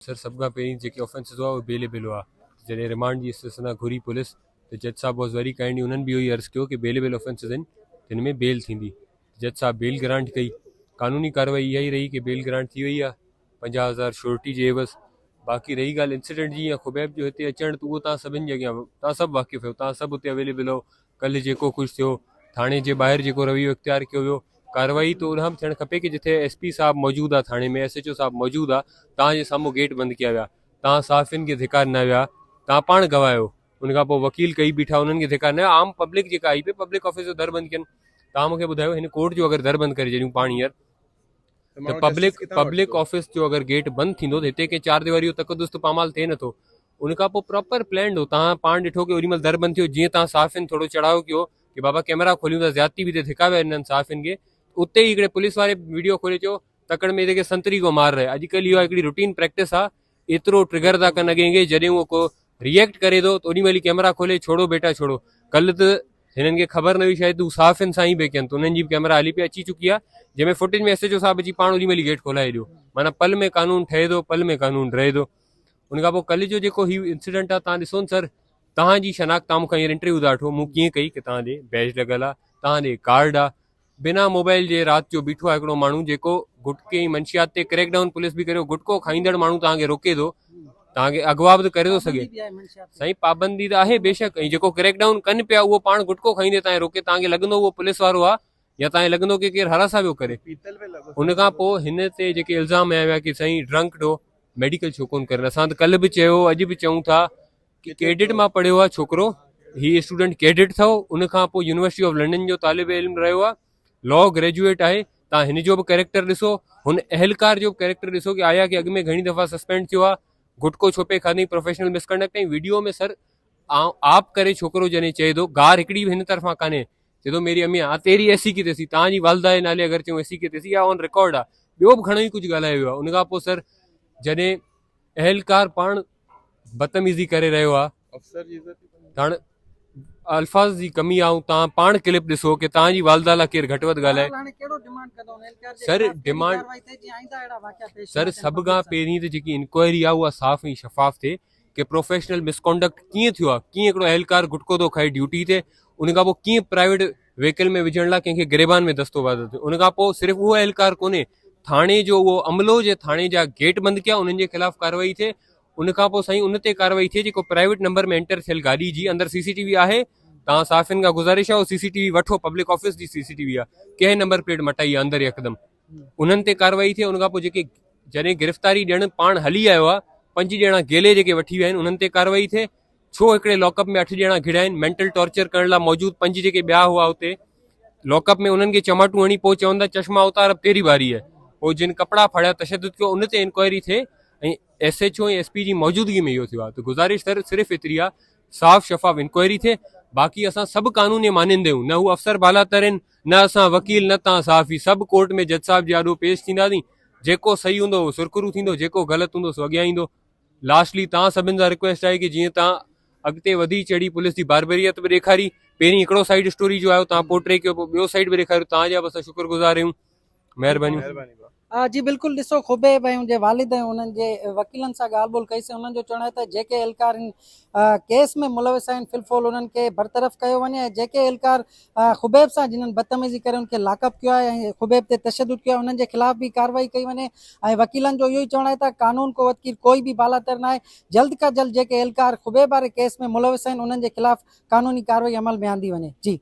Sir सब खां पहिरीं जेके ऑफेंसिस हुआ उहे बेलेबल हुआ। जॾहिं रिमांड जी सलाह घुरी पुलिस त जज साहब वॉज वेरी काइंडली, उन्हनि बि इहो ई अर्ज़ु कयो कि बेलेबल ऑफेंसिस आहिनि हिन में बेल थींदी। जज साहब बेल ग्रांट कई। कानूनी कार्रवाई इहा ई रही कि बेल ग्रांट थी वई आहे 50,000 श्योरिटी जे एवज़। बाक़ी रही ॻाल्हि इंसिडेंट जी या खुबैब जो हिते अचणु, त उहो तव्हां सभिनि जे अॻियां तव्हां सभु वाक़िफ़ आहियो, तव्हां सभु हुते अवेलेबल हो। कल्ह जेको कुझु थियो, थाणे जे ॿाहिरि जेको रवैयो इख़्तियार कयो वियो, कार्रवाई त उन थियणु खपे कि जिथे SP साहब मौजूदु आहे, थाणे में SHO साहब मौजूदु आहे, तव्हांजे साम्हूं गेट बंदि कया विया, तव्हां साफ़ियुनि खे धिकार न विया, तव्हां पाण गवाह आहियो। उन खां पोइ वकील कई बीठा, उन्हनि खे धिकार न, आम पब्लिक जेका आई पई, पब्लिक ऑफिस जो दर बंदि कनि। तव्हां मूंखे ॿुधायो, हिन कोर्ट जो अगरि दर बंदि करे छॾियूं पाण हींअर, त पब्लिक ऑफिस जो अगरि गेट बंदि थींदो त हिते के चार दीवारी जो तकदुस त पामाल थिए नथो। उन खां पोइ प्रॉपर प्लैंड हो। तव्हां पाण ॾिठो कि ओॾी महिल दर बंदि थियो, जीअं तव्हां साफ़ियुनि थोरो चढ़ाव कयो कि बाबा कैमरा खोलियूं था, ज़्यादती बि हिते धिका विया हिननि साफ़ियुनि खे, उते ई हिकिड़े पुलिस वारे वीडियो खोले चयो तकड़ में जेके संतरी को मार रहे। अॼुकल्ह इहो हिकिड़ी रूटीन प्रैक्टिस आहे, एतिरो ट्रिगर था कनि अॻे जॾहिं उहो को रिएक्ट करे थो त ओॾी महिल कैमरा खोले, छोड़ो बेटा छोड़ो। कल्ह त हिननि खे ख़बर न हुई शायदि हू साफ़ियुनि सां ई पिया कनि, त उन्हनि जी बि कैमरा हली पई अची चुकी आहे, जंहिंमें फुटेज में SHO साहब अची पाण ओॾी महिल गेट खोलाए ॾियो। माना पल में कानून ठहे थो, पल में कानून रहे थो। उन खां पोइ कल्ह जो जेको ही इंसिडेंट आहे, तव्हां ॾिसो न सर, तव्हांजी शनाख़्त, तव्हां मूंखां हींअर इंटरव्यू था वठो, मूं कीअं कई कि तव्हां ॾे बैज लॻल आहे, तव्हां ॾे कार्ड आहे, बिना मोबाइल जे राति जो बीठो आहे हिकिड़ो माण्हू जेको गुटके जी मंशियात ते क्रैकडाउन पुलिस बि करे, गुटको खाईंदड़ माण्हू तव्हांखे रोके थो, तव्हांखे अगवा बि करे थो सघे। साईं पाबंदी त आहे बेशक, ऐं जेको क्रैकडाउन कनि पिया उहो पाण गुटको खाईंदे तव्हांखे रोके, तव्हांखे लॻंदो उहो पुलिस वारो आहे, या तव्हांखे लॻंदो कि केरु हरासा पियो करे। उन खां पोइ हिन ते जेके इल्ज़ाम आया विया कि साईं ड्रंक हो, मेडिकल छो कोन करनि। असां त कल्ह बि चयो, अॼु बि चऊं था कि कैडेट मां पढ़ियो आहे छोकिरो, ही स्टूडेंट कैडेट अथव, उन खां पोइ यूनिवर्सिटी ऑफ लंडन जो तालिब इल्म रहियो आहे, लॉ ग्रेजुएट आहे। तव्हां हिन जो बि कैरेक्टर ॾिसो, हुन अहलकार जो बि कैरेक्टर ॾिसो कि आया कि अॻु में घणी दफ़ा सस्पेंड थियो आहे, गुटको छुपे खाधी, प्रोफेशनल मिसकंडक्ट। ऐं वीडियो में सर आप करे छोकिरो जॾहिं चए थो, गार हिकिड़ी बि हिन तरफ़ां कान्हे, चए थो मेरी अमिया तेरी ऐसी की तेसी, तव्हांजी वालदा जे नाले अगरि चऊं ऐसी की तेसी, या ऑन रिकॉर्ड आहे। ॿियो बि घणो ई कुझु ॻाल्हायो वियो आहे। उन खां पोइ सर जॾहिं अहलकार पाण बदतमीज़ी करे रहियो आहे, हाणे अल्फाज़ जी कमी आहे, तव्हां पाण क्लिप ॾिसो कि तव्हांजी वालदा लाइ केरु घटि वधि ॻाल्हाए। सर डिमांड, सर सभ खां पहिरीं त जेकी इंक्वायरी आहे उहा साफ़ ऐं शफ़ाफ़ थिए कि प्रोफेशनल मिसकॉन्डक्ट कीअं थियो आहे, कीअं हिकिड़ो अहलकार गुटको थो खाए ड्यूटी ते, उन खां पोइ कीअं प्राइवेट व्हीकल में विझण लाइ कंहिंखे गिरेबान में दस्तो वादो थियो। उन खां पोइ सिर्फ़ु उहो अहलकार कोन्हे, थाणे जो उहो अमलो, जे थाणे जा गेट बंदि कया, उन्हनि जे ख़िलाफ़ कार्रवाई थिए। उन खां पोइ साईं उन ते कार्रवाई थिए जेको प्राइवेट नंबर में एंटर थियल गाॾी जी अंदरि CCTV आहे। तव्हां साफ़ियुनि खां गुज़ारिश आहे CCTV वठो, पब्लिक ऑफिस जी CCTV आहे, कंहिं नंबर प्लेट मटाई आहे अंदरि यकदमि, उन्हनि ते कार्रवाई थिए। उन खां पोइ जेके जॾहिं गिरफ़्तारी ॾियणु पाण हली आयो आहे, 5 ॼणा गेले जेके वठी विया आहिनि, उन्हनि ते कार्रवाई थिए। छो हिकिड़े लॉकअप में 8 ॼणा घिड़ा आहिनि, मेंटल टॉर्चर करण लाइ मौजूदु 5 जेके ॿिया हुआ हुते लॉकअप में, उन्हनि खे चमाटूं हणी पोइ चवंदा चश्मा उतार, अब तेरी बारी है। पोइ जिन कपिड़ा फाड़िया, तशदुद कयो, उन ते इंक्वायरी थिए, ऐं SHO ऐं SP जी मौजूदगी में इहो थियो आहे। त गुज़ारिश सर सिर्फ़ु एतिरी आहे, साफ़ शफ़ाफ़ इंक्वायरी थिए। बाक़ी असां सभु कानून मानींदे आहियूं, न हू अफ़सर बालातर आहिनि, न असां वकील, न तव्हां साफ़ी, सभु कोर्ट में जज साहब जे आॾो पेश थींदासीं। जेको सही हूंदो उहो सुरखरू थींदो, जेको ग़लति हूंदो सो अॻियां ईंदो। लास्टली तव्हां सभिनि सां रिक्वेस्ट आहे कि जीअं तव्हां अॻिते वधी चढ़ी पुलिस जी बारबेरियत बि ॾेखारी, पहिरीं हिकिड़ो साइड स्टोरी जो आयो तव्हां पोर्ट्रे कयो, पोइ ॿियो साइड बि ॾेखारियो, तव्हांजा बि असां शुक्रगुज़ार आहियूं। महिरबानी। जी बिल्कुलु, ॾिसो खुबैब ऐं जे वालिद ऐं उन्हनि जे वकीलनि सां ॻाल्हि ॿोल कईसीं। उन्हनि जो चवणु आहे त जेके एहलकार केस में मुलविस आहिनि फिलफोल उन्हनि खे बरतरफ़ कयो वञे, ऐं जेके एहलकार खुबैब सां जिन्हनि बदतमीज़ी करे उनखे लाकअप कयो आहे ऐं खुबैब ते तशदुद कयो आहे, उन्हनि जे ख़िलाफ़ बि कार्रवाई कई वञे। ऐं वकीलनि जो इहो ई चवणु आहे त कानून को वकील कोई बि बालातर न आहे, जल्द खां जल्द जेके एहलकार खुबैब वारे केस में मुलविस आहिनि उन्हनि जे ख़िलाफ़ कानूनी कार्रवाई अमल में आंदी वञे। जी।